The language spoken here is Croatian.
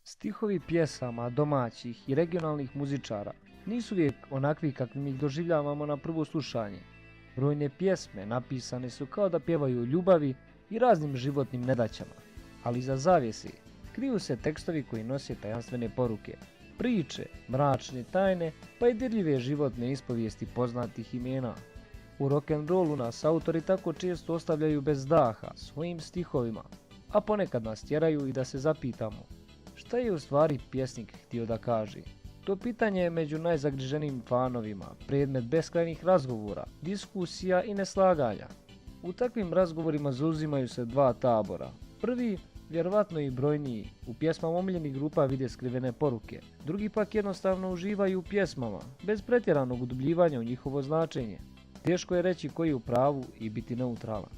Stihovi pjesama domaćih i regionalnih muzičara nisu uvijek onakvi kakvim ih doživljavamo na prvo slušanje. Brojne pjesme napisane su kao da pjevaju o ljubavi i raznim životnim nedaćama, ali iza zavjese kriju se tekstovi koji nose tajanstvene poruke, priče, mračne tajne pa i dirljive životne ispovijesti poznatih imena. U rock'n'rollu nas autori tako često ostavljaju bez daha svojim stihovima, a ponekad nas tjeraju i da se zapitamo šta je u stvari pjesnik htio da kaže. To pitanje je među najzagriženijim fanovima predmet beskrajnih razgovora, diskusija i neslaganja. U takvim razgovorima zauzimaju se dva tabora. Prvi, vjerovatno i brojniji, u pjesmama omiljenih grupa vide skrivene poruke. Drugi pak jednostavno uživaju u pjesmama, bez pretjeranog udubljivanja u njihovo značenje. Teško je reći koji je u pravu i biti neutralan.